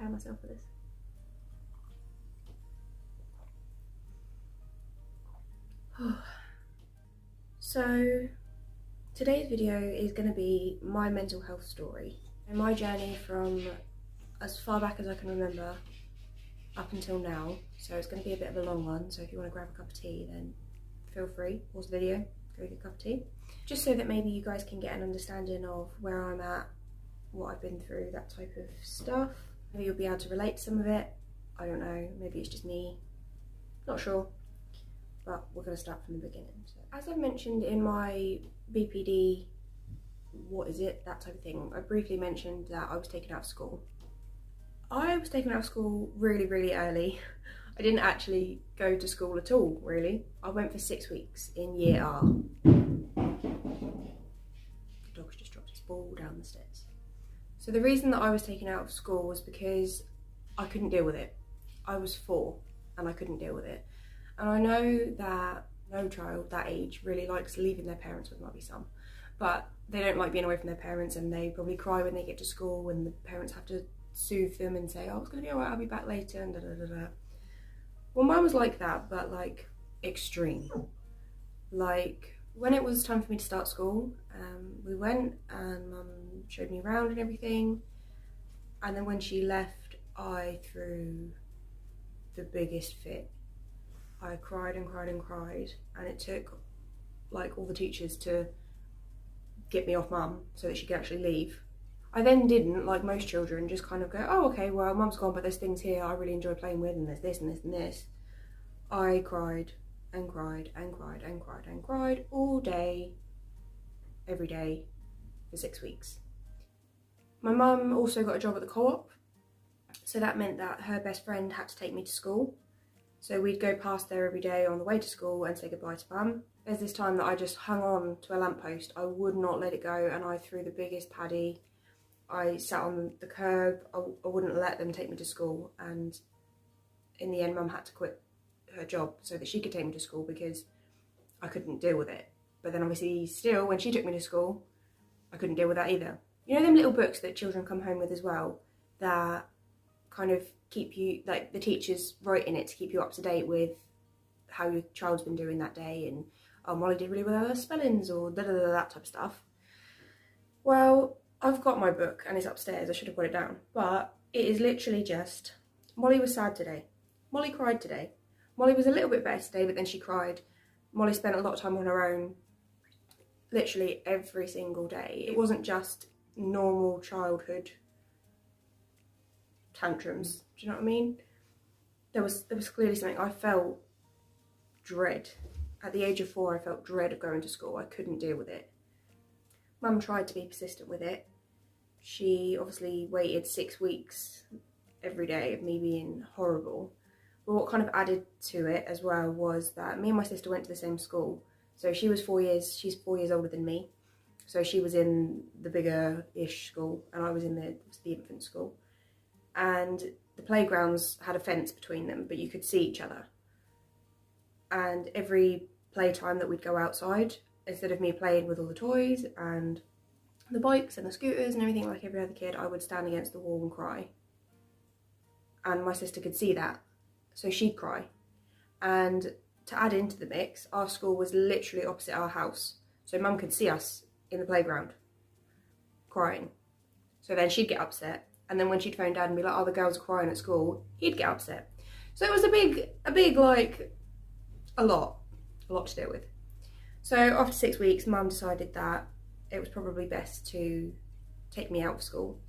prepare myself for this. So today's video is going to be my mental health story and my journey from as far back as I can remember up until now. So it's going to be a bit of a long one, so if you want to grab a cup of tea then feel free, pause the video, go get a cup of tea, just so that maybe you guys can get an understanding of where I'm at, what I've been through, that type of stuff. Maybe you'll be able to relate to some of it, I don't know, maybe it's just me, not sure, but we're going to start from the beginning. So, as I've mentioned in my BPD, what is it, that type of thing, I briefly mentioned that I was taken out of school. I was taken out of school really early. I didn't actually go to school at all, really. I went for 6 weeks in year R. The dog's just dropped its ball down the stairs. So the reason that I was taken out of school was because I couldn't deal with it. I was 4 and I couldn't deal with it. And I know that no child that age really likes leaving their parents, with might be some, but they don't like being away from their parents, and they probably cry when they get to school and the parents have to soothe them and say, oh, it's going to be alright, I'll be back later, and da-da-da-da. Well, mine was like that, but like extreme. Like when it was time for me to start school, we went and Mum showed me around and everything, and then when she left I threw the biggest fit. I cried and cried and cried, and it took like all the teachers to get me off Mum so that she could actually leave. I then didn't, like most children, just kind of go, oh okay, well Mum's gone but there's things here I really enjoy playing with, and there's this and this and this. I cried and cried and cried and cried and cried all day, every day, for 6 weeks. My mum also got a job at the co-op, so that meant that her best friend had to take me to school. So we'd go past there every day on the way to school and say goodbye to Mum. There's this time that I just hung on to a lamppost. I would not let it go, and I threw the biggest paddy. I sat on the curb. I wouldn't let them take me to school, and in the end Mum had to quit her job so that she could take me to school because I couldn't deal with it. But then obviously still, when she took me to school, I couldn't deal with that either. You know them little books that children come home with as well, that kind of keep you, like the teachers write in it to keep you up to date with how your child's been doing that day, and oh, Molly did really well with her spellings, or that type of stuff. Well, I've got my book and it's upstairs, I should have put it down, but it is literally just, Molly was sad today, Molly cried today, Molly was a little bit better today but then she cried, Molly spent a lot of time on her own, literally every single day. It wasn't just normal childhood tantrums, do you know what I mean? There was clearly something. I felt dread. At the age of 4 I felt dread of going to school. I couldn't deal with it. Mum tried to be persistent with it. She obviously waited 6 weeks every day of me being horrible. But what kind of added to it as well was that me and my sister went to the same school. So she was 4 years, she's 4 years older than me. So she was in the bigger-ish school and I was in the infant school. And the playgrounds had a fence between them, but you could see each other. And every playtime that we'd go outside, instead of me playing with all the toys and the bikes and the scooters and everything like every other kid, I would stand against the wall and cry. And my sister could see that, so she'd cry. And to add into the mix, our school was literally opposite our house, so Mum could see us in the playground crying. So then she'd get upset, and then when she'd phone Dad and be like, oh, the girls are crying at school, he'd get upset. So it was a big like, a lot to deal with. So after 6 weeks, Mum decided that it was probably best to take me out of school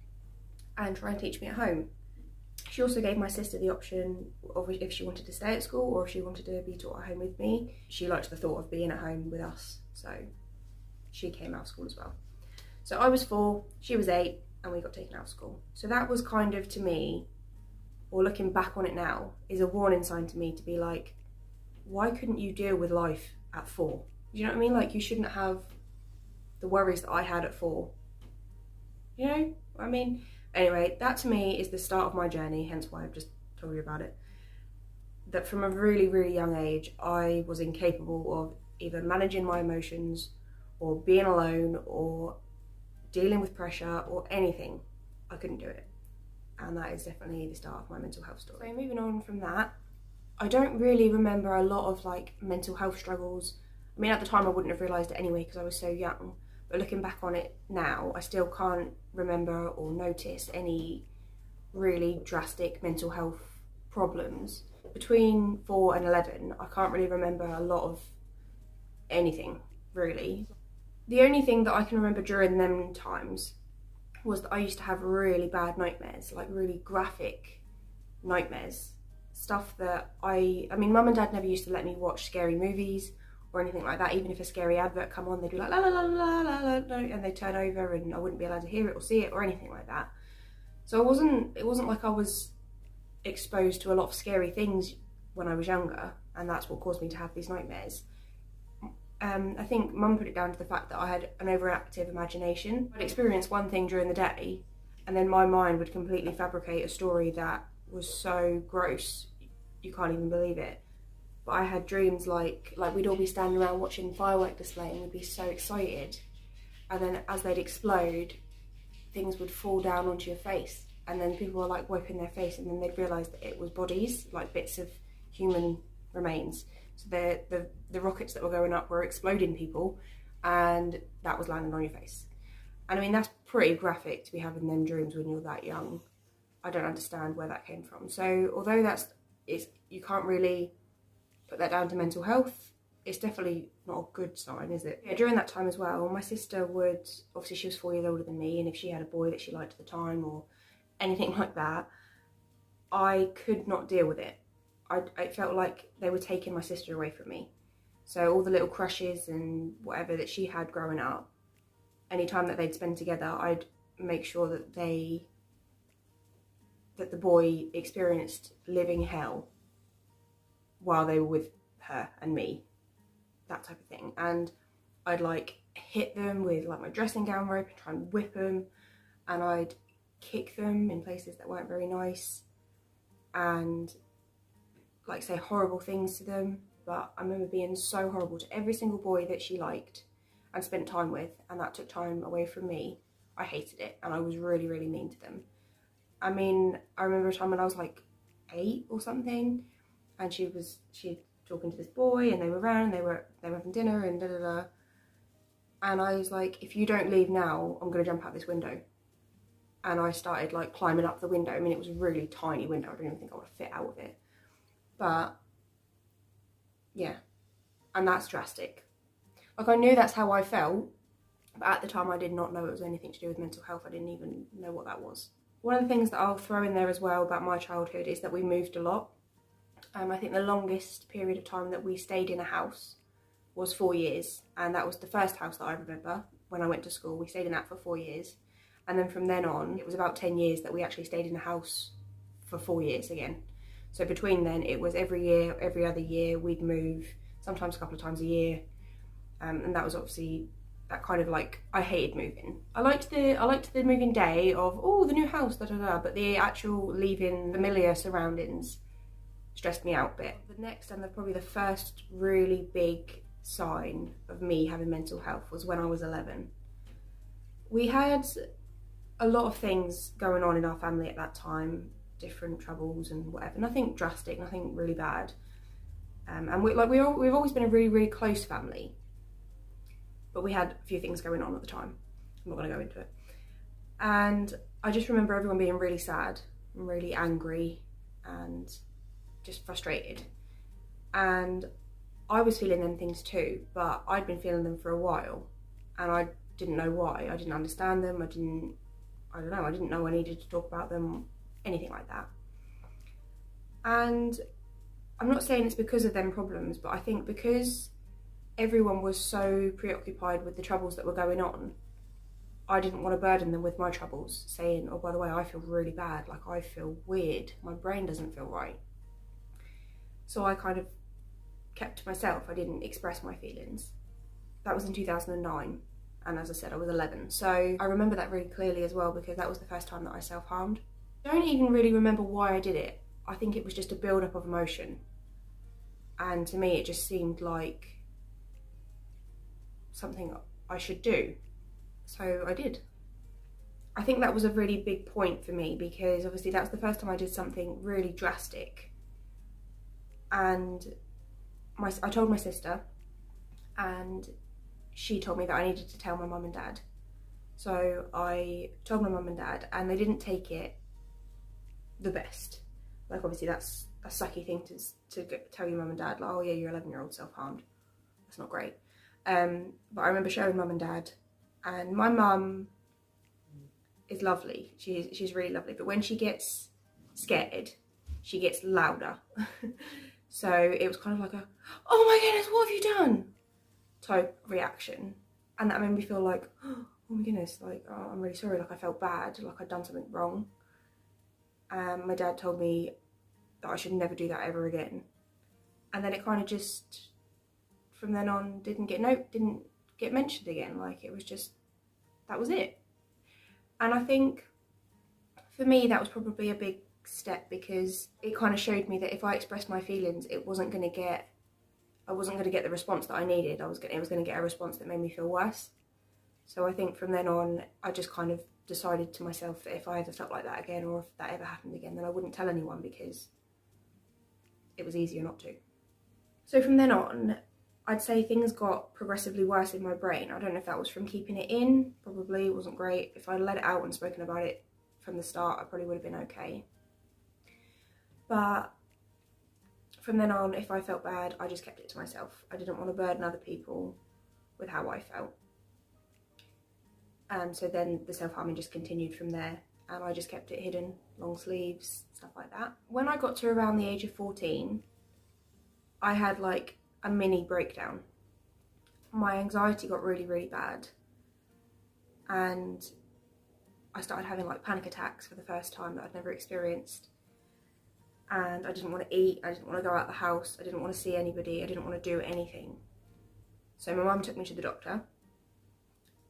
and try and teach me at home. She also gave my sister the option of if she wanted to stay at school or if she wanted to be taught at home with me. She liked the thought of being at home with us, so she came out of school as well. So I was 4, she was 8, and we got taken out of school. So that was kind of, to me, or looking back on it now, is a warning sign to me to be like, why couldn't you deal with life at 4? You know what I mean? Like, you shouldn't have the worries that I had at 4. You know what I mean? Anyway, that to me is the start of my journey, hence why I've just told you about it. That from a really young age, I was incapable of either managing my emotions or being alone or dealing with pressure or anything. I couldn't do it. and that is definitely the start of my mental health story. So moving on from that, I don't really remember a lot of like mental health struggles. I mean, at the time I wouldn't have realised it anyway because I was so young, but looking back on it now, I still can't remember or notice any really drastic mental health problems. Between 4 and 11, I can't really remember a lot of anything, really. The only thing that I can remember during them times was that I used to have really bad nightmares, like really graphic nightmares. Stuff that I mean, mum and dad never used to let me watch scary movies or anything like that. Even if a scary advert come on, they'd be like la la la la la la, and they'd turn over and I wouldn't be allowed to hear it or see it or anything like that. So it wasn't like I was exposed to a lot of scary things when I was younger, and that's what caused me to have these nightmares. I think mum put it down to the fact that I had an overactive imagination. I'd experience one thing during the day and then my mind would completely fabricate a story that was so gross you can't even believe it. But I had dreams like we'd all be standing around watching firework display and we'd be so excited, and then as they'd explode things would fall down onto your face, and then people were like wiping their face, and then they'd realise that it was bodies, like bits of human remains. So the rockets that were going up were exploding people, and that was landing on your face. And I mean, that's pretty graphic to be having them dreams when you're that young. I don't understand where that came from. So although you can't really put that down to mental health, it's definitely not a good sign, is it? Yeah, during that time as well, my sister would, obviously she was 4 years older than me, and if she had a boy that she liked at the time or anything like that, I could not deal with it. I felt like they were taking my sister away from me. So all the little crushes and whatever that she had growing up, any time that they'd spend together, I'd make sure that the boy experienced living hell while they were with her and me, that type of thing. And I'd like hit them with like my dressing gown rope and try and whip them, and I'd kick them in places that weren't very nice and like say horrible things to them. But I remember being so horrible to every single boy that she liked and spent time with, and that took time away from me. I hated it, and I was really, really mean to them. I mean, I remember a time when I was like 8 or something, and she talking to this boy, and they were around, they were having dinner and da da da. And I was like, if you don't leave now, I'm gonna jump out this window. And I started like climbing up the window. I mean, it was a really tiny window. I don't even think I would fit out of it. But yeah, and that's drastic. Like, I knew that's how I felt, but at the time I did not know it was anything to do with mental health. I didn't even know what that was. One of the things that I'll throw in there as well about my childhood is that we moved a lot. I think the longest period of time that we stayed in a house was 4 years, and that was the first house that I remember when I went to school. We stayed in that for 4 years, and then from then on it was about 10 years that we actually stayed in a house for 4 years again. So between then it was every year, every other year we'd move, sometimes a couple of times a year, and that was obviously that kind of like, I hated moving. I liked the moving day of, oh, the new house, da da da, but the actual leaving familiar surroundings stressed me out a bit. The next and probably the first really big sign of me having mental health was when I was 11. We had a lot of things going on in our family at that time, different troubles and whatever, nothing drastic, nothing really bad. And we've always been a really, really close family, but we had a few things going on at the time. I'm not going to go into it. And I just remember everyone being really sad and really angry and just frustrated. And I was feeling them things too, but I'd been feeling them for a while and I didn't know why. I didn't understand them. I didn't know I needed to talk about them, anything like that. And I'm not saying it's because of them problems, but I think because everyone was so preoccupied with the troubles that were going on, I didn't want to burden them with my troubles, saying, oh, by the way, I feel really bad, like I feel weird, my brain doesn't feel right. So I kind of kept to myself. I didn't express my feelings. That was in 2009, and as I said, I was 11. So I remember that really clearly as well, because that was the first time that I self-harmed. I don't even really remember why I did it. I think it was just a build-up of emotion. And to me, it just seemed like something I should do. So I did. I think that was a really big point for me, because obviously that's the first time I did something really drastic. And I told my sister, and she told me that I needed to tell my mum and dad. So I told my mum and dad, and they didn't take it the best. Like, obviously that's a sucky thing to tell your mum and dad, like, oh yeah, your 11-year-old self-harmed. That's not great. But I remember showing mum and dad, and my mum is lovely. She's really lovely, but when she gets scared, she gets louder. So it was kind of like a, oh my goodness, what have you done? Type reaction. And that made me feel like, oh my goodness, like, oh, I'm really sorry, like I felt bad, like I'd done something wrong. My dad told me that I should never do that ever again. And then it kind of just, from then on, didn't get mentioned again. Like, it was just, that was it. And I think for me that was probably a big step, because it kind of showed me that if I expressed my feelings, I wasn't going to get the response that I needed. It was going to get a response that made me feel worse. So I think from then on, I just kind of decided to myself that if I ever felt like that again, or if that ever happened again, then I wouldn't tell anyone, because it was easier not to. So from then on, I'd say things got progressively worse in my brain. I don't know if that was from keeping it in, probably it wasn't great. If I'd let it out and spoken about it from the start, I probably would have been okay. But from then on, if I felt bad, I just kept it to myself. I didn't want to burden other people with how I felt. And so then the self-harming just continued from there, and I just kept it hidden, long sleeves, stuff like that. When I got to around the age of 14, I had like a mini breakdown. My anxiety got really, really bad, and I started having like panic attacks for the first time that I'd never experienced. And I didn't want to eat, I didn't want to go out the house, I didn't want to see anybody, I didn't want to do anything. So my mum took me to the doctor,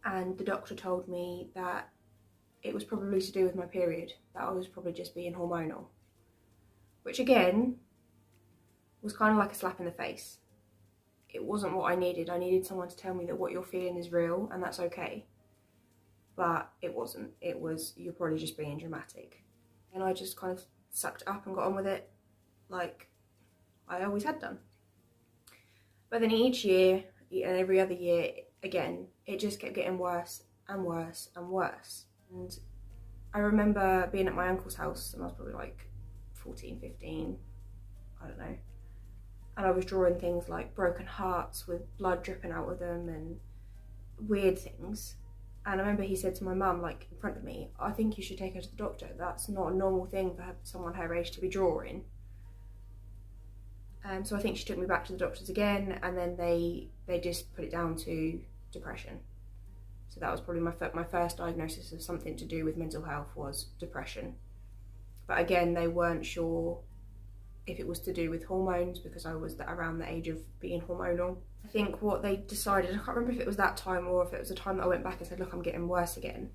and the doctor told me that it was probably to do with my period, that I was probably just being hormonal. Which again, was kind of like a slap in the face. It wasn't what I needed. I needed someone to tell me that what you're feeling is real and that's okay. But it wasn't. It was, you're probably just being dramatic. And I just kind of sucked it up and got on with it like I always had done. But then each year and every other year, again, it just kept getting worse and worse and worse. And I remember being at my uncle's house, and I was probably like 14, 15, I don't know. And I was drawing things like broken hearts with blood dripping out of them and weird things. And I remember he said to my mum, like in front of me, I think you should take her to the doctor. That's not a normal thing for someone her age to be drawing. So I think she took me back to the doctors again, and then they just put it down to depression. So that was probably my first diagnosis of something to do with mental health, was depression. But again, they weren't sure if it was to do with hormones, because I was around the age of being hormonal. I think what they decided, I can't remember if it was that time or if it was the time that I went back and said, look, I'm getting worse again.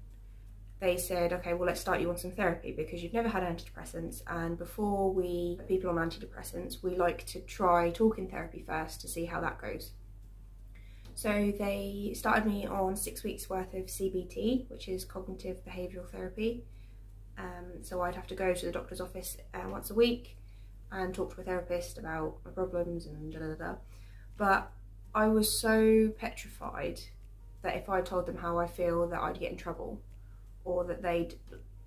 They said, okay, well, let's start you on some therapy, because you've never had antidepressants, and before we put people on antidepressants, we like to try talking therapy first to see how that goes. So they started me on 6 weeks worth of CBT, which is cognitive behavioural therapy. So I'd have to go to the doctor's office once a week and talk to a therapist about my problems and da-da-da-da. But I was so petrified that if I told them how I feel, that I'd get in trouble, or that they'd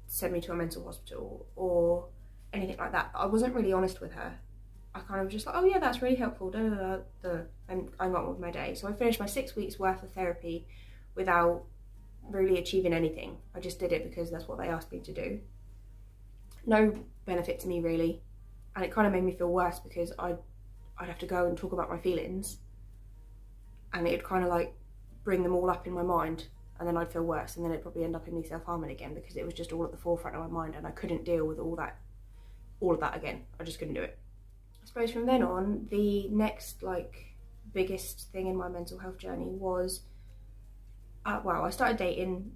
send me to a mental hospital or anything like that. I wasn't really honest with her. I kind of just like, oh yeah, that's really helpful, da, da, da, da, and I got on with my day. So I finished my 6 weeks worth of therapy without really achieving anything. I just did it because that's what they asked me to do. No benefit to me really, and it kind of made me feel worse, because I'd have to go and talk about my feelings, and it'd kind of like bring them all up in my mind, and then I'd feel worse, and then it'd probably end up in me self-harming again, because it was just all at the forefront of my mind, and I couldn't deal with all of that again. I just couldn't do it. I suppose from then on, the next like biggest thing in my mental health journey was, I started dating,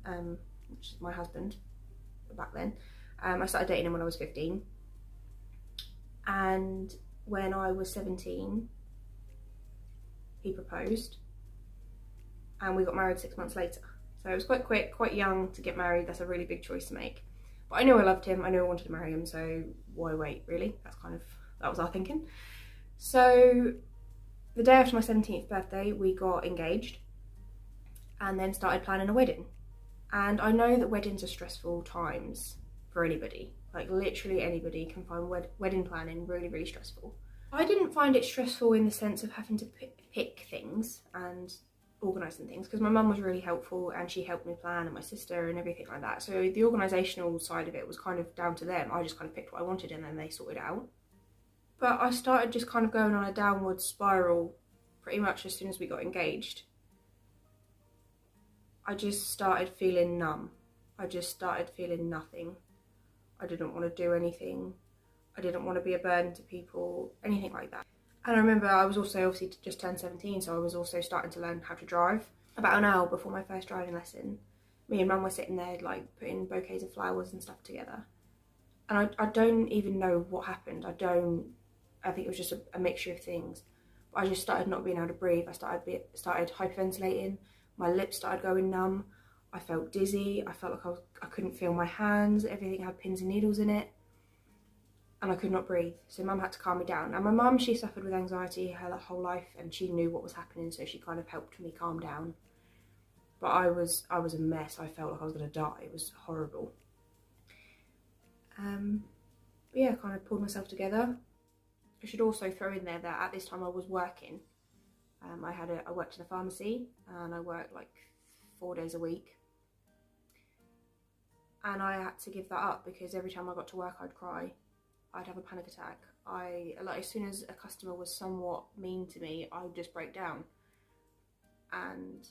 which is my husband back then. I started dating him when I was 15, and when I was 17, he proposed, and we got married 6 months later. So it was quite quick, quite young to get married. That's a really big choice to make. But I knew I loved him, I knew I wanted to marry him, so why wait, really? That was our thinking. So the day after my 17th birthday, we got engaged and then started planning a wedding. And I know that weddings are stressful times for anybody. Like literally anybody can find wedding planning really, really stressful. I didn't find it stressful in the sense of having to pick things and organising things, because my mum was really helpful and she helped me plan, and my sister and everything like that. So the organisational side of it was kind of down to them. I just kind of picked what I wanted and then they sorted it out. But I started just kind of going on a downward spiral pretty much as soon as we got engaged. I just started feeling numb. I just started feeling nothing. I didn't want to do anything. I didn't want to be a burden to people, anything like that. And I remember I was also obviously just turned 17, so I was also starting to learn how to drive. About an hour before my first driving lesson, me and Mum were sitting there like putting bouquets of flowers and stuff together. And I don't even know what happened. I think it was just a mixture of things. But I just started not being able to breathe. I started hyperventilating. My lips started going numb. I felt dizzy. I felt like I couldn't feel my hands. Everything had pins and needles in it. And I could not breathe. So Mum had to calm me down. And my mum, she suffered with anxiety her whole life, and she knew what was happening, so she kind of helped me calm down. But I was a mess. I felt like I was going to die. It was horrible. But yeah, kind of pulled myself together. I should also throw in there that at this time I was working. I worked in a pharmacy, and I worked like 4 days a week. And I had to give that up because every time I got to work I'd cry. I'd have a panic attack. As soon as a customer was somewhat mean to me, I would just break down. And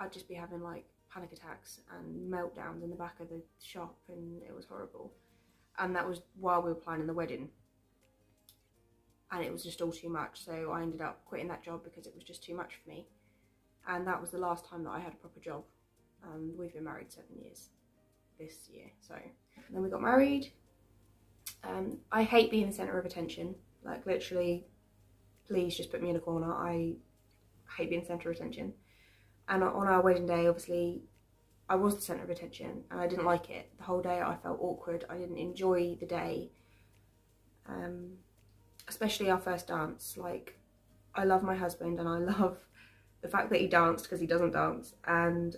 I'd just be having like panic attacks and meltdowns in the back of the shop, and it was horrible. And that was while we were planning the wedding. And it was just all too much, so I ended up quitting that job because it was just too much for me. And that was the last time that I had a proper job. We've been married 7 years this year, so. And then we got married. I hate being the centre of attention. Like literally, please just put me in a corner. I hate being the centre of attention. And on our wedding day, obviously, I was the centre of attention and I didn't like it. The whole day I felt awkward. I didn't enjoy the day. Especially our first dance. Like, I love my husband and I love the fact that he danced, because he doesn't dance. And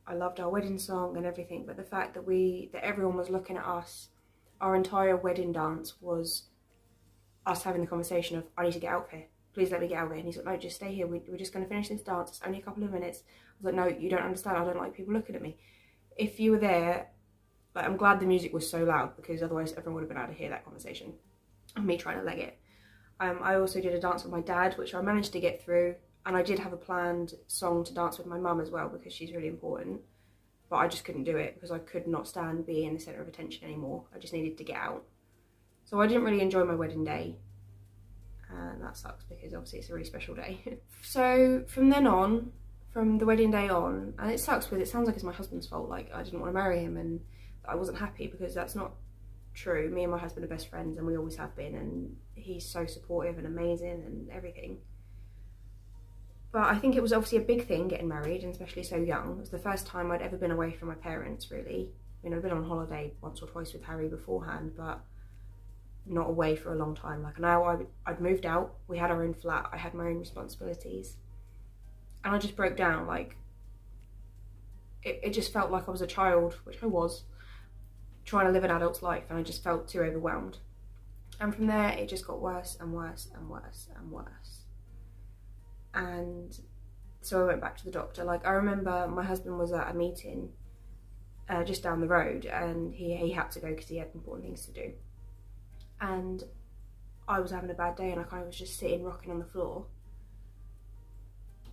I loved our wedding song and everything. But the fact that everyone was looking at us, our entire wedding dance was us having the conversation of, I need to get out of here. Please let me get out of here. And he's like, no, just stay here. We're just going to finish this dance. It's only a couple of minutes. I was like, no, you don't understand. I don't like people looking at me. If you were there, like, I'm glad the music was so loud, because otherwise everyone would have been able to hear that conversation of me trying to leg it. I also did a dance with my dad, which I managed to get through. And I did have a planned song to dance with my mum as well, because she's really important. But I just couldn't do it because I could not stand being the centre of attention anymore. I just needed to get out. So I didn't really enjoy my wedding day. And that sucks because obviously it's a really special day. So from then on, from the wedding day on, and it sucks because it sounds like it's my husband's fault. Like, I didn't want to marry him and I wasn't happy, because that's not true. Me and my husband are best friends and we always have been. And he's so supportive and amazing and everything. But I think it was obviously a big thing getting married, and especially so young. It was the first time I'd ever been away from my parents, really. I mean, I've been on holiday once or twice with Harry beforehand, but not away for a long time. Like, now I'd moved out, we had our own flat, I had my own responsibilities. And I just broke down. Like, it just felt like I was a child, which I was, trying to live an adult's life, and I just felt too overwhelmed. And from there, it just got worse and worse and worse and worse. And so I went back to the doctor. Like, I remember my husband was at a meeting just down the road, and he had to go because he had important things to do. And I was having a bad day, and I kind of was just sitting rocking on the floor.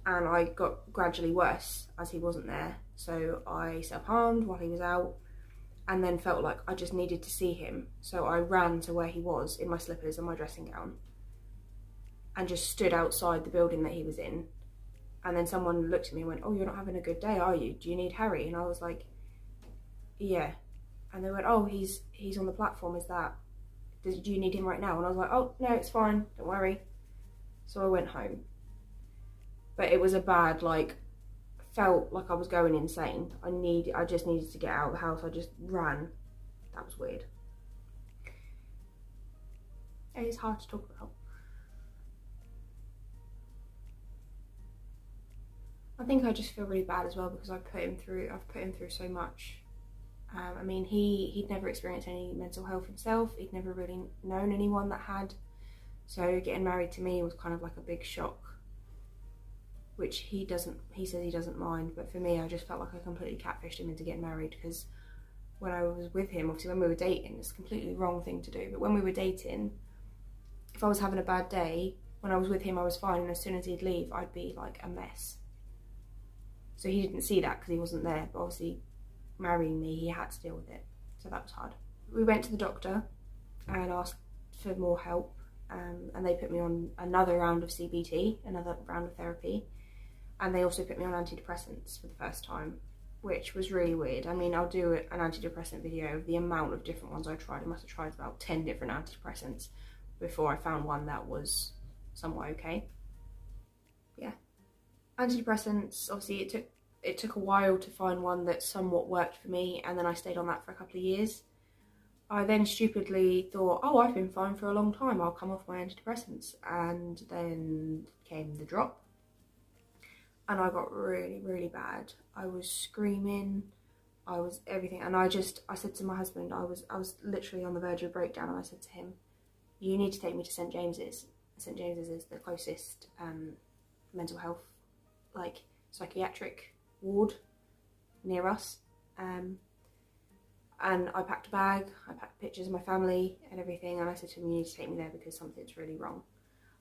And I got gradually worse as he wasn't there. So I self-harmed while he was out, and then felt like I just needed to see him. So I ran to where he was in my slippers and my dressing gown, and just stood outside the building that he was in. And then someone looked at me and went, oh, you're not having a good day, are you? Do you need Harry? And I was like, yeah. And they went, oh, he's on the platform, do you need him right now? And I was like, oh, no, it's fine, don't worry. So I went home. But it was a bad, like, felt like I was going insane. I just needed to get out of the house. I just ran. That was weird. It's hard to talk about. I think I just feel really bad as well because I've put him through so much. I mean, he'd never experienced any mental health himself. He'd never really known anyone that had. So getting married to me was kind of like a big shock, which he says he doesn't mind. But for me, I just felt like I completely catfished him into getting married, because when I was with him, obviously when we were dating, it's a completely wrong thing to do. But when we were dating, if I was having a bad day, when I was with him, I was fine. And as soon as he'd leave, I'd be like a mess. So he didn't see that because he wasn't there. But obviously, marrying me, he had to deal with it. So that was hard. We went to the doctor and asked for more help. And they put me on another round of CBT, another round of therapy. And they also put me on antidepressants for the first time, which was really weird. I mean, I'll do an antidepressant video of the amount of different ones I tried. I must have tried about 10 different antidepressants before I found one that was somewhat okay. Yeah. Antidepressants, obviously it took a while to find one that somewhat worked for me, and then I stayed on that for a couple of years. I then stupidly thought, oh, I've been fine for a long time, I'll come off my antidepressants. And then came the drop. And I got really, really bad. I was screaming, I was everything. And I said to my husband, I was literally on the verge of a breakdown, and I said to him, you need to take me to St James's. St James's is the closest mental health, like psychiatric ward near us. And I packed a bag, I packed pictures of my family and everything, and I said to him, you need to take me there because something's really wrong.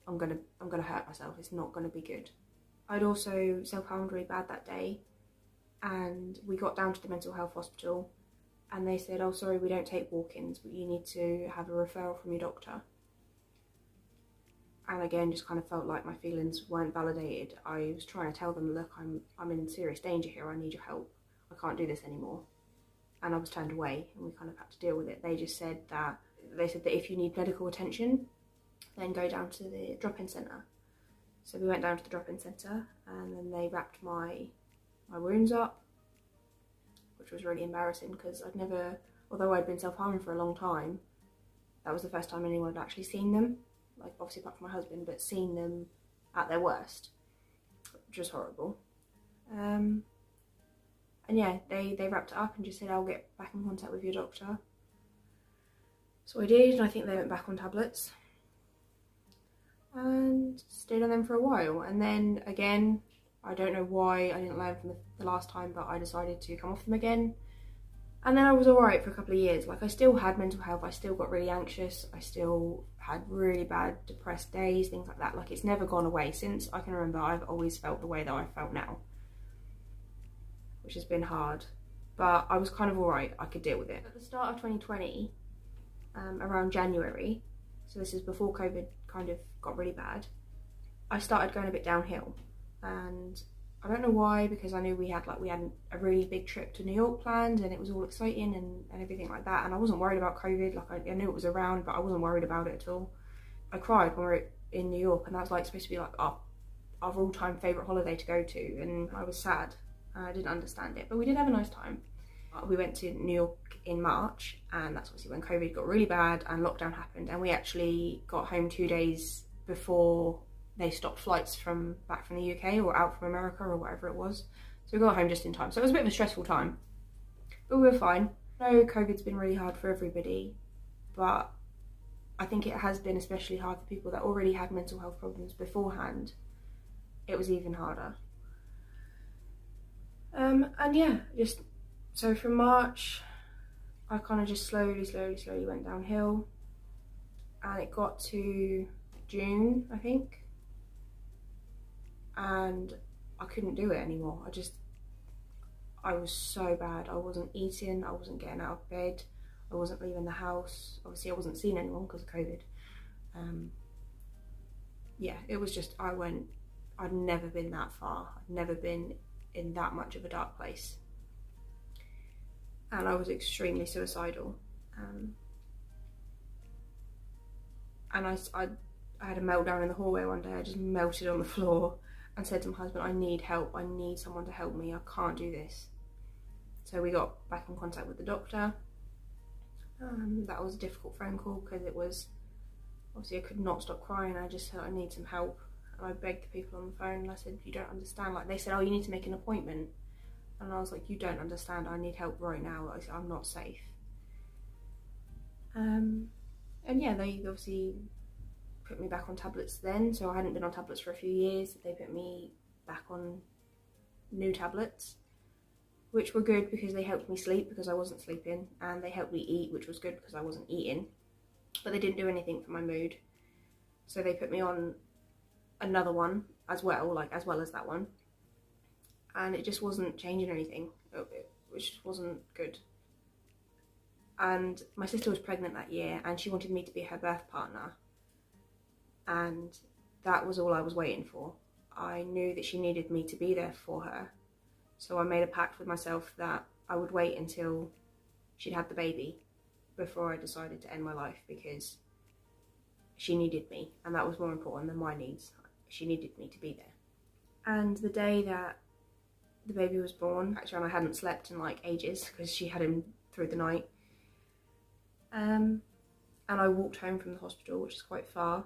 I'm gonna hurt myself, it's not gonna be good. I'd also self-harmed really bad that day, and we got down to the mental health hospital and they said, oh sorry, we don't take walk-ins, but you need to have a referral from your doctor. And again, just kind of felt like my feelings weren't validated. I was trying to tell them, look, I'm in serious danger here, I need your help, I can't do this anymore. And I was turned away, and we kind of had to deal with it. They said that if you need medical attention, then go down to the drop-in centre. So we went down to the drop-in centre, and then they wrapped my wounds up, which was really embarrassing because although I'd been self-harming for a long time, that was the first time anyone had actually seen them, like obviously apart from my husband, but seen them at their worst, which was horrible. And yeah, they wrapped it up and just said, I'll get back in contact with your doctor. So I did, and I think they went back on tablets. And stayed on them for a while. And then again, I don't know why I didn't learn from the last time, but I decided to come off them again. And then I was alright for a couple of years. Like, I still had mental health, I still got really anxious, I still had really bad depressed days, things like that. Like, it's never gone away. Since I can remember, I've always felt the way that I felt now, which has been hard, but I was kind of alright, I could deal with it. At the start of 2020, around January, so this is before COVID kind of got really bad, I started going a bit downhill. And I don't know why, because I knew we had a really big trip to New York planned, and it was all exciting and everything like that, and I wasn't worried about COVID. Like, I knew it was around, but I wasn't worried about it at all. I cried when we were in New York, and that was like supposed to be like our all-time favourite holiday to go to, and I was sad. I didn't understand it, but we did have a nice time. We went to New York in March, and that's obviously when COVID got really bad and lockdown happened, and we actually got home 2 days before they stopped flights back from the UK or out from America or whatever it was. So we got home just in time. So it was a bit of a stressful time, but we were fine. I know COVID's been really hard for everybody, but I think it has been especially hard for people that already had mental health problems beforehand. It was even harder. And yeah, so from March, I kind of just slowly went downhill, and it got to June, I think, and I couldn't do it anymore. I was so bad. I wasn't eating, I wasn't getting out of bed, I wasn't leaving the house. Obviously I wasn't seeing anyone because of COVID. Yeah, it was just, I'd never been that far. I'd never been in that much of a dark place. And I was extremely suicidal. And I had a meltdown in the hallway one day. I just melted on the floor, and said to my husband, I need help, I need someone to help me, I can't do this. So we got back in contact with the doctor. That was a difficult phone call because it was, obviously I could not stop crying. I just said I need some help, and I begged the people on the phone, and I said, you don't understand. Like, they said, oh, you need to make an appointment, and I was like, you don't understand, I need help right now. I said, I'm not safe. And yeah, they obviously put me back on tablets then, so I hadn't been on tablets for a few years. They put me back on new tablets, which were good because they helped me sleep because I wasn't sleeping, and they helped me eat, which was good because I wasn't eating, but they didn't do anything for my mood. So they put me on another one as well as that one, and it just wasn't changing anything, which just wasn't good. And my sister was pregnant that year, and she wanted me to be her birth partner, and that was all I was waiting for. I knew that she needed me to be there for her, so I made a pact with myself that I would wait until she'd had the baby before I decided to end my life, because she needed me, and that was more important than my needs. She needed me to be there. And the day that the baby was born, actually, and I hadn't slept in like ages because she had him through the night, and I walked home from the hospital, which is quite far,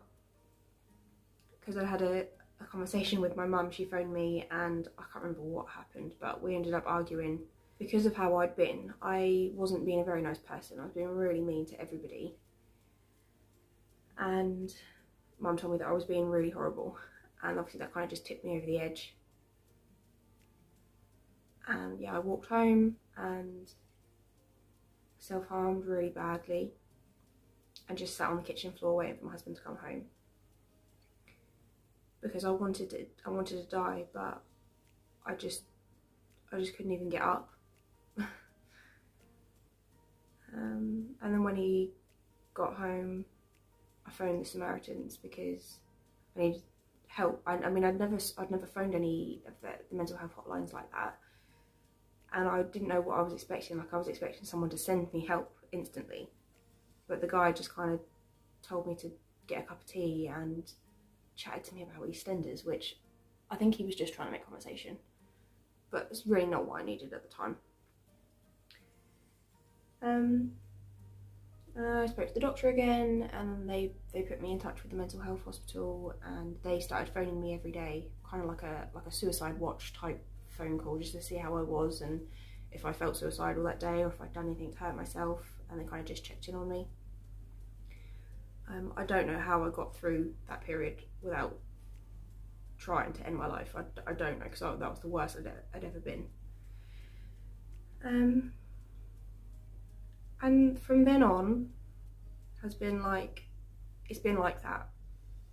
because I had a conversation with my mum. She phoned me, and I can't remember what happened, but we ended up arguing because of how I'd been. I wasn't being a very nice person. I was being really mean to everybody, and Mum told me that I was being really horrible, and obviously that kind of just tipped me over the edge. And yeah, I walked home and self-harmed really badly, and just sat on the kitchen floor waiting for my husband to come home, because I wanted to die, but I just couldn't even get up. And then when he got home, I phoned the Samaritans because I needed help. I mean, I'd never phoned any of the mental health hotlines like that, and I didn't know what I was expecting. Like, I was expecting someone to send me help instantly, but the guy just kind of told me to get a cup of tea and chatted to me about EastEnders, which I think he was just trying to make conversation, but it's really not what I needed at the time. I spoke to the doctor again, and they put me in touch with the mental health hospital, and they started phoning me every day, kind of like a suicide watch type phone call, just to see how I was and if I felt suicidal that day or if I'd done anything to hurt myself, and they kind of just checked in on me. I don't know how I got through that period without trying to end my life. I don't know, because that was the worst I'd ever been. And from then on, it's been like that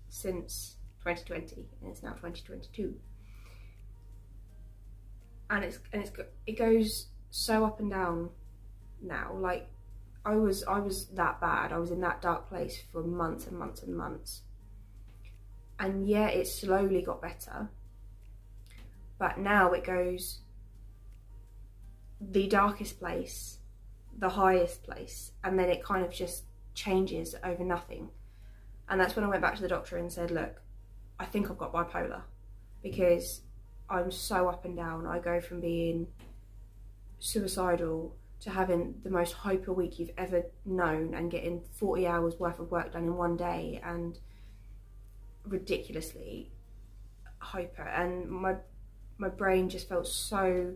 since 2020, and it's now 2022. And it goes so up and down now. Like, I was that bad. I was in that dark place for months and months and months. And yeah, it slowly got better. But now it goes the darkest place, the highest place, and then it kind of just changes over nothing. And that's when I went back to the doctor and said, look, I think I've got bipolar, because I'm so up and down. I go from being suicidal to having the most hyper week you've ever known, and getting 40 hours worth of work done in one day, and ridiculously hyper, and my brain just felt so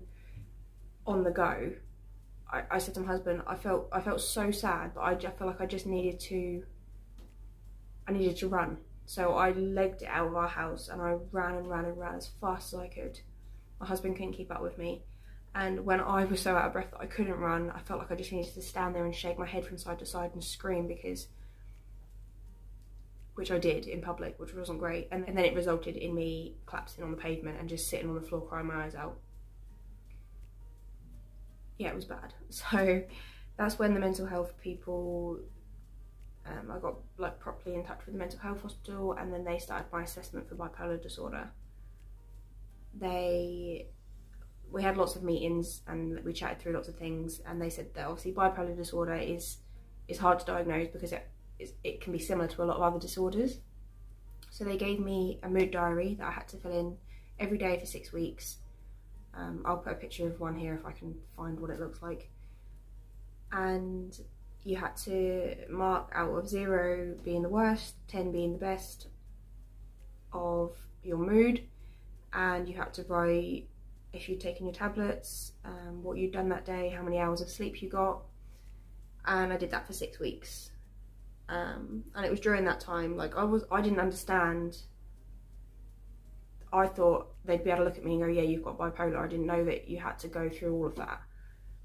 on the go. I said to my husband, I felt so sad, but I felt like I just needed to run. So I legged it out of our house, and I ran and ran and ran as fast as I could. My husband couldn't keep up with me, and when I was so out of breath that I couldn't run, I felt like I just needed to stand there and shake my head from side to side and scream, which I did in public, which wasn't great. And then it resulted in me collapsing on the pavement and just sitting on the floor crying my eyes out. Yeah, it was bad. So that's when the mental health people, I got like properly in touch with the mental health hospital, and then they started my assessment for bipolar disorder. We had lots of meetings and we chatted through lots of things, and they said that obviously bipolar disorder is hard to diagnose because it can be similar to a lot of other disorders. So they gave me a mood diary that I had to fill in every day for 6 weeks. I'll put a picture of one here if I can find what it looks like. And you had to mark out of 0 being the worst, 10 being the best of your mood, and you had to write if you'd taken your tablets, what you'd done that day, how many hours of sleep you got. And I did that for 6 weeks. And it was during that time, like I didn't understand. I thought they'd be able to look at me and go, yeah, you've got bipolar. I didn't know that you had to go through all of that.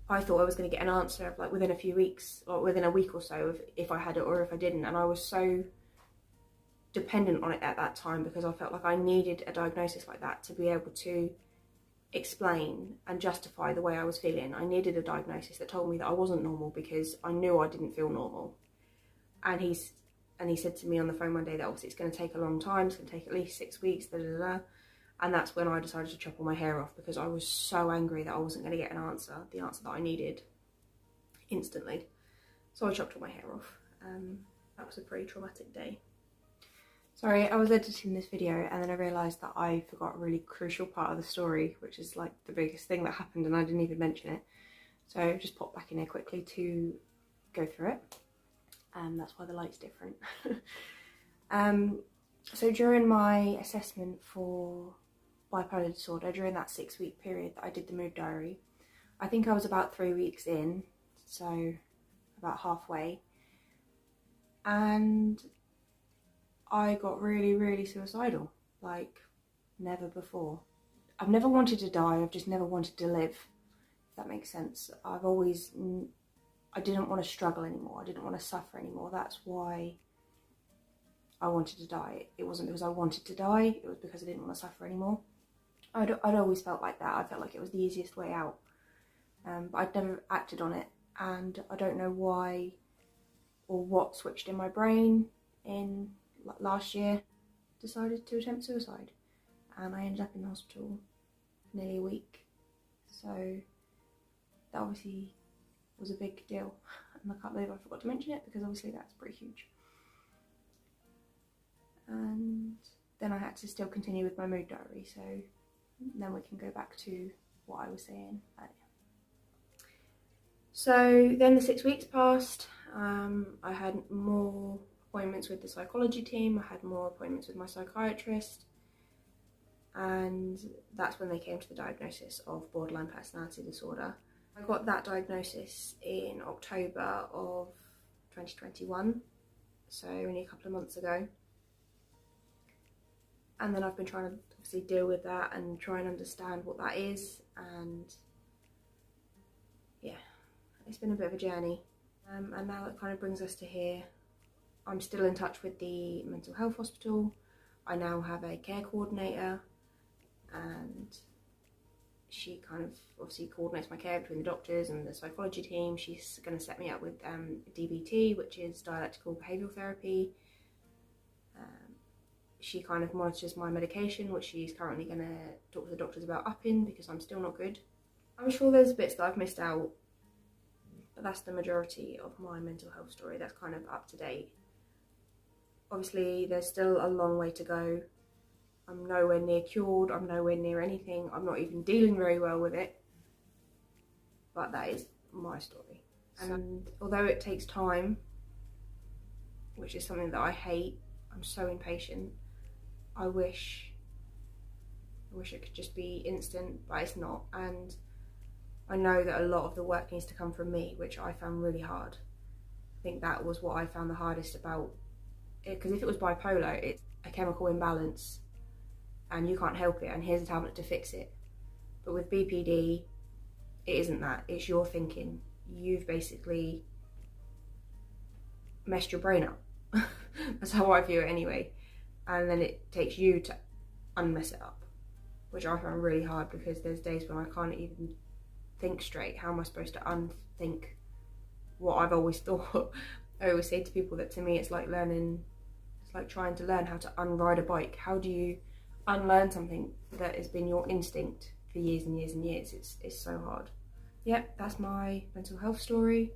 I thought I was going to get an answer like within a few weeks, or within a week or so, of if I had it or if I didn't. And I was so dependent on it at that time because I felt like I needed a diagnosis like that to be able to explain and justify the way I was feeling. I needed a diagnosis that told me that I wasn't normal because I knew I didn't feel normal. And he said to me on the phone one day that obviously it's going to take a long time, it's going to take at least 6 weeks, da, da, da. And that's when I decided to chop all my hair off because I was so angry that I wasn't going to get the answer that I needed instantly. So I chopped all my hair off. That was a pretty traumatic day. Sorry, I was editing this video and then I realised that I forgot a really crucial part of the story, which is like the biggest thing that happened, and I didn't even mention it. So just pop back in here quickly to go through it. That's why the light's different. So during my assessment for bipolar disorder, during that 6 week period that I did the mood diary, I think I was about 3 weeks in, so about halfway, and I got really, really suicidal, like never before. I've never wanted to die, I've just never wanted to live, if that makes sense. I didn't want to struggle anymore, I didn't want to suffer anymore. That's why I wanted to die. It wasn't because I wanted to die, it was because I didn't want to suffer anymore. I'd always felt like that. I felt like it was the easiest way out. But I'd never acted on it, and I don't know why or what switched in my brain in last year. Decided to attempt suicide, and I ended up in the hospital for nearly a week. So that obviously was a big deal, and I can't believe I forgot to mention it because obviously that's pretty huge. And then I had to still continue with my mood diary, so then we can go back to what I was saying earlier. So then the 6 weeks passed. I had more appointments with the psychology team, I had more appointments with my psychiatrist, and that's when they came to the diagnosis of borderline personality disorder. I got that diagnosis in October of 2021, so only a couple of months ago. And then I've been trying to obviously deal with that and try and understand what that is, and yeah, it's been a bit of a journey. And now it kind of brings us to here. I'm still in touch with the mental health hospital. I now have a care coordinator, and she kind of obviously coordinates my care between the doctors and the psychology team. She's going to set me up with DBT, which is dialectical behavioural therapy. She kind of monitors my medication, which she's currently going to talk to the doctors about upping because I'm still not good. I'm sure there's bits that I've missed out, but that's the majority of my mental health story. That's kind of up to date. Obviously, there's still a long way to go. I'm nowhere near cured, I'm nowhere near anything. I'm not even dealing very well with it. But that is my story. And although it takes time, which is something that I hate, I'm so impatient. I wish it could just be instant, but it's not. And I know that a lot of the work needs to come from me, which I found really hard. I think that was what I found the hardest about it, because if it was bipolar, it's a chemical imbalance and you can't help it, and here's a tablet to fix it. But with BPD, it isn't that, it's your thinking. You've basically messed your brain up. That's how I view it anyway. And then it takes you to unmess it up, which I find really hard because there's days when I can't even think straight. How am I supposed to unthink what I've always thought? I always say to people that to me it's like trying to learn how to unride a bike. How do you unlearn something that has been your instinct for years and years and years? It's so hard. Yep, that's my mental health story.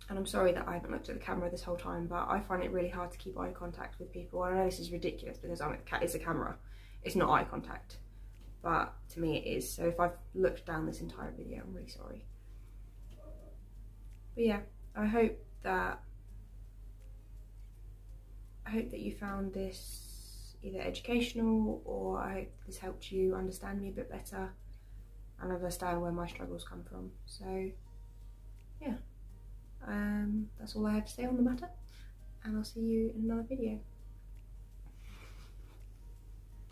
And I'm sorry that I haven't looked at the camera this whole time, but I find it really hard to keep eye contact with people. And I know this is ridiculous because it's a camera, it's not eye contact. but to me it is. So if I've looked down this entire video, I'm really sorry. But yeah, I hope that you found this either educational, or I hope this helped you understand me a bit better and understand where my struggles come from. So yeah, that's all I have to say on the matter, and I'll see you in another video.